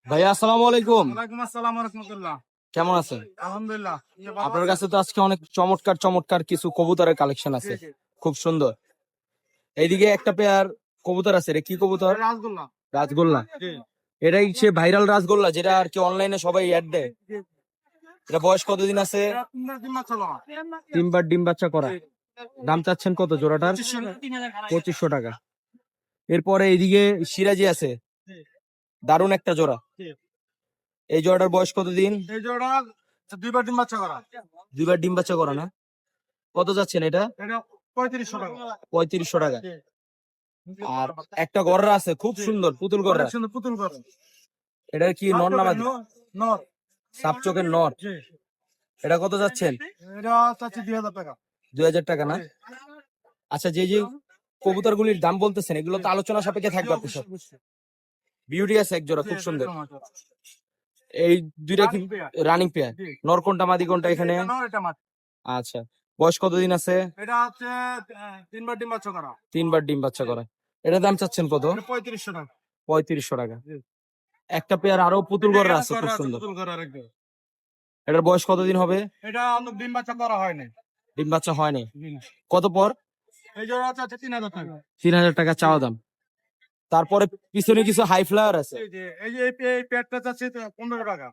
ভাইয়া আসসালামু আলাইকুম। ওয়ালাইকুম আসসালাম ওয়া রাহমাতুল্লাহ। কেমন আছেন? আলহামদুলিল্লাহ। আপনার কাছে তো আজকে অনেক চমৎকার চমৎকার কিছু কবুতরের কালেকশন জি আছে, জি। খুব সুন্দর। এইদিকে একটা পেয়ার কবুতর আছে, এটা কি কবুতর? রাসগোল্লা। রাজগোল্লা। জি এটাই সে ভাইরাল রাজগোল্লা যেটা আর কি অনলাইনে সবাই অ্যাড দেয়। এটা বয়স কতদিন আছে? এটা 3 দিন মাত্র লওয়া। 3 বার ডিম বাচ্চা করা। দাম চাচ্ছেন কত জোড়াটার? 2500 2500 টাকা। এরপরে এইদিকে সিরাজি আছে, জি দারুণ একটা জোড়া। জি। এই জোড়াটার বয়স কতদিন? এই জোড়া 2 বার ডিম বাচ্চা করা। 2 বার ডিম বাচ্চা করা না? কত যাচ্ছেন এটা? এটা 3500 টাকা। 3500 টাকা। জি আর একটা গররা আছে খুব জি। সুন্দর, পুতুল অনেক গররা। সুন্দর পুতুল করে। এটা কি নর না মাদি? নর। সাপ চোখের নর। জি। এটা কত যাচ্ছেন? এটা চাচ্ছি 2000 টাকা। 2000 টাকা না? জি। আচ্ছা, যে যে কবুতর গুলির দাম বলতেছেন এগুলো তো আলোচনা সাপেক্ষে থাকবে আপনার সাথে। বিউটি আছে এক জোড়া, জি, খুব সুন্দর। একদম আছে। এই দুইটা কি রানিং পেয়ার। Running pair? জি। নর কোনটা মাদি কোনটা এখানে? এটা নর এটা মাদি। আচ্ছা, বয়স কতদিন আছে? এটা হচ্ছে 3 বার ডিম বাচ্চা করা। 3 বার ডিম বাচ্চা করা। এটার দাম চাচ্ছেন কত? এটা 3500 টাকা। 3500 টাকা। জি। একটা পেয়ার আরো পুতুল গররা এখানে আছে করা খুব আছে সুন্দর। পুতুল করা আরেকটা। এটার বয়স কতদিন হবে? এটা অন্য ডিম বাচ্চা করা হয়নি। ডিম বাচ্চা হয়নি। জি না। কত পর? এই জোড়া আছে 3000 টাকা। 3000 টাকা চাওয়া দাম। তারপরে পিছনে কিছু হাই ফ্লাওয়ার আছে, জি জি। এই যে এই পেটটা চাচ্ছি 15 টাকা।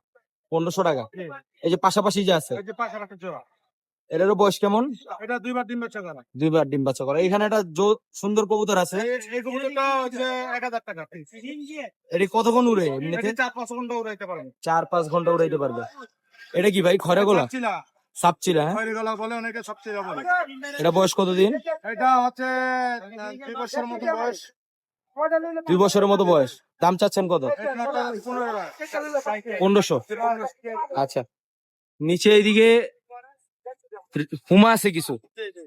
1500 টাকা। জি। এই যে পাশাপাশি যে আছে, এই যে পাশের একটা জোড়া। এটারও বয়স কেমন? এটা 2 বার ডিম বাচ্চা করা। 2 বার ডিম বাচ্চা করে। এখানে একটা সুন্দর কবুতর আছে, এই কবুতরটা হচ্ছে 1000 টাকা। এটি কতক্ষণ উড়ে এটা এমনিতে? 4-5 ঘন্টা উড়াইতে পারবেন। 4-5 ঘন্টা উড়াইতে পারবে। এটা কি ভাই খরে গোলা? চাচ্ছিলা সাপচিলা? হ্যাঁ। খয়রি গলা বলে অনেকে সবচেয়ে বলে। এটা বয়স কতদিন? এটা হচ্ছে 2 বছরের মতো বয়স। 2 বছরের মতো বয়স। দাম চাচ্ছেন কত? এটা 15 টাকা। 1500। আচ্ছা, নিচে এইদিকে হুমা আছে কিছু, জি জি।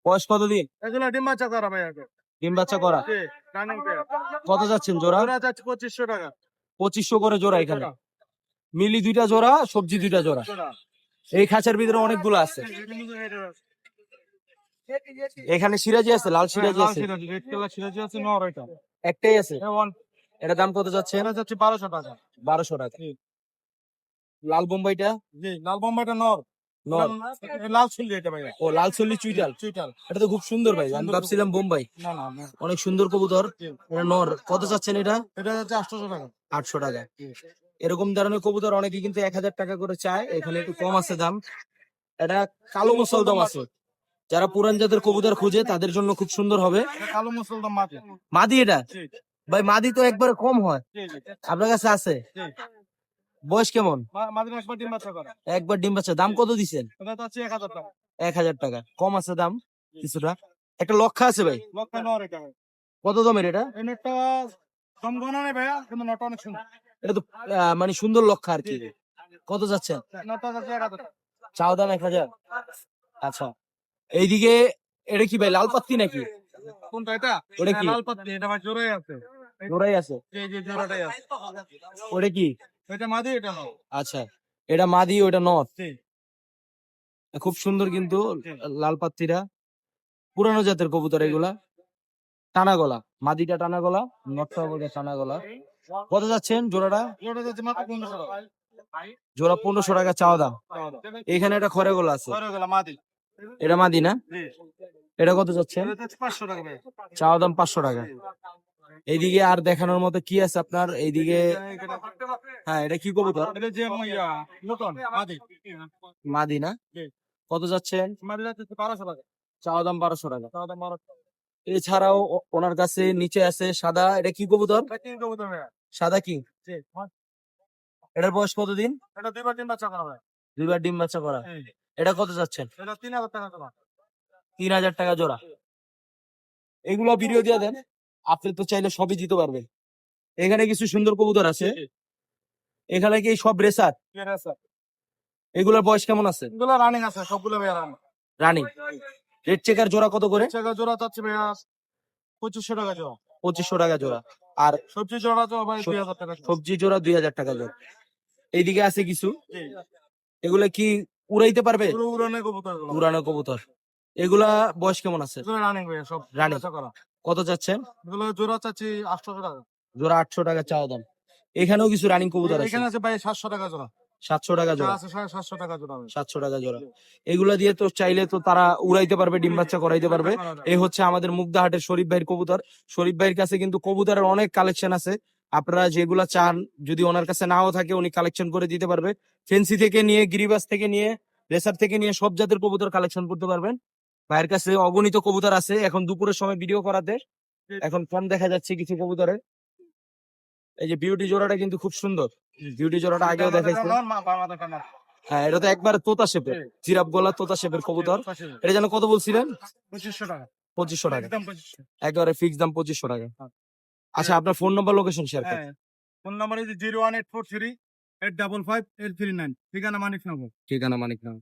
বয়স কতদিন? এগুলো ডিম বাচ্চা করা ভাই আগে। ডিম বাচ্চা করা। জি, রানিং পেয়ার। কত যাচ্ছেন জোড়া? জোড়া চাচ্ছি 2500 টাকা। 2500 করে জোড়া এখানে। মিলি 2টা জোড়া, সবজি 2টা জোড়া। জোড়া। এই খাঁচার ভিতরে অনেকগুলো আছে। এখানে সিরাজি আছে, লাল সিরাজি লাল আছে। সিরাজি, রেড কালার সিরাজি আছে নর এটা। একটাই আছে। এবং এটা দাম কত যাচ্ছেন? এটা চাচ্ছি 1200 টাকা। 1200 টাকা। জি। লাল বোম্বাইটা? জি, লাল বোম্বাইটা নর। নর। লাল সিল্লি এটা ভাই। ও লাল চল্লি চুইটাল। চুইটাল। এটা তো খুব সুন্দর ভাই, আমি ভাবছিলাম বোম্বাই। না না না। অনেক সুন্দর কবুতর। জি। এটা নর। কত চাচ্ছেন এটা? এটা হচ্ছে 800 টাকা। 800 টাকা। এরকম ধরনের কবুতর অনেকে কিন্তু 1000 টাকা করে চায়, এখানে একটু কম আছে দাম। এটা কালো মুসলদম আছে, যারা পুরান জাতের কবুতর খুঁজে তাদের জন্য খুব সুন্দর হবে। এটা কালো মুসলমান মাটি। মাদি এটা? জি ভাই মাদি তো একবারে কম হয়, জি জি। আপনার কাছে আছে? জি। বয়স কেমন? মাদিনা একবার ডিম বাচ্চা করা। একবার ডিম বাচ্চা। দাম কত দিছেন? এটা চাচ্ছি 1000 টাকা। 1000 টাকা। কম আছে দাম কিছুটা। একটা লক্ষা আছে ভাই, লক্ষ্য নর এটা ভাই। কত দামের এটা? এই নেটটা কম গণনা নেই ভাইয়া, কিন্তু নটা অনেক সুন্দর। এটা তো মানে সুন্দর লক্ষা আর কি। কত যাচ্ছেন? নটা চাচ্ছি 1000 টাকা। চাও দাম 1000। আচ্ছা, এইদিকে এটা কি ভাই লাল পাত্তি নাকি? কোনটা এটা? ওটা কি? লাল পাত্তি, এটা ভাই জোড়াই আছে। জোড়াই আছে? জি জি, জোড়াটাই আছে। ওটা কি? এটা মাদি এটা নর। আচ্ছা, এটা মাদি ওটা নর। জি খুব সুন্দর কিন্তু জি। লাল পাত্তিরা, পুরানো জাতের কবুতর এগুলা। টানা গলা, মাদিটা টানা গলা, নটটা হবে টানা গলা। কত যাচ্ছেন জোড়াটা? জোড়া যাচ্ছে মাত্র 1500 টাকা। জোড়া 1500 টাকা চাওয়া দাম। এখানে একটা খরে গলা আছে, খয়রি গলা মাদি। এটা মাদি না? জি। এটা কত যাচ্ছেন? এটা যাচ্ছে 500 টাকা ভাই। চাওয়া দাম 500 টাকা। এইদিকে আর দেখানোর মতো কি আছে আপনার? এইদিকে হ্যাঁ, এটা কি কবুতর? এটা যে নতুন মাদি। মাদি না? জি। কত যাচ্ছেন? মাদি যাচ্ছে 1200 টাকা। চাওয়া দাম 1200 টাকা। তাও দাম 1200 টাকা। এছাড়াও ওনার কাছে নিচে আছে সাদা, এটা কি কবুতর? এটা কি কবুতর ভাইয়া? সাদা কি? জি। এটার বয়স কতদিন? এটা 2 বার ডিম বাচ্চা করা হয়। 2 বার ডিম বাচ্চা করা। এই, এটা কত যাচ্ছেন? এটা 3000 টাকা জোড়া। 3000 টাকা জোড়া। এগুলো ভিডিও দিয়ে দেন, আপনি তো চাইলে সবই দিতে পারবেন। এখানে কিছু সুন্দর কবুতর আছে। এখানে কি সব রেসার? ঠিক আছে। এগুলোর বয়স কেমন আছে? এগুলো রানিং আছে, সবগুলো ভাইয়া রানিং। রানিং। রেড চেকার জোড়া কত করে? টাকা জোড়া চাচ্ছি ভাইয়া 2500 টাকা জোড়া। 2500 টাকা জোড়া। আর সবজি জোড়া তো ভাই 2000 টাকা। সবজি জোড়া 2000 টাকা জোড়া। এইদিকে আছে কিছু, জি। এগুলা কি উড়াইতে পারবে? পুরো উড়ানে কবুতর গুলো। উড়ানো কবুতর। এগুলা বয়স কেমন আছে? এগুলো রানিং ভাইয়া সব Running। বাচ্চা করা। কত যাচ্ছেন? এগুলো জোড়া চাচ্ছি 800 টাকা। জোড়া 800 টাকা চাওয়া দাম। এখানেও কিছু রানিং কবুতর আছে এখানে আছে ভাই 700 টাকা জোড়া 700 টাকা জোড়া, আছে 750 টাকা জোড়া ভাই। 700 টাকা জোড়া। এগুলা দিয়ে তো চাইলে তো তারা উড়াইতে পারবে, ডিম বাচ্চা করাইতে পারবে। এই হচ্ছে আমাদের মুগদাহাটের শরীফ ভাইয়ের কবুতর। শরীফ ভাইয়ের কাছে কিন্তু কবুতরের অনেক কালেকশন আছে, আপনারা যেগুলা চান যদি ওনার কাছে নাও থাকে উনি কালেকশন করে দিতে পারবে। ফেন্সি থেকে নিয়ে, গিরিবাস থেকে নিয়ে, রেসার থেকে নিয়ে সব জাতের কবুতর কালেকশন করতে পারবেন। ভাইয়ের কাছে অগণিত কবুতর আছে। এখন দুপুরের সময় ভিডিও করাতে এখন কম দেখা যাচ্ছে কিছু কবুতরে। এই যে বিউটি জোড়াটা কিন্তু খুব সুন্দর, বিউটি জোড়াটা আগেও দেখাইছে। হ্যাঁ, এটা তো একবার তোতা শেপের, জিরাফ গলা তোতা শেপের কবুতর। এটা যেন কত বলছিলেন? 2500 টাকা 2500 টাকা, একদম 2500। একেবারে ফিক্স দাম 2500 টাকা। আচ্ছা, আপনার ফোন নম্বর, লোকেশন শেয়ার করেন। হ্যাঁ, ফোন নাম্বার 01843 855 839, ঠিকানা মানিকনগর। ঠিকানা মানিক নাম।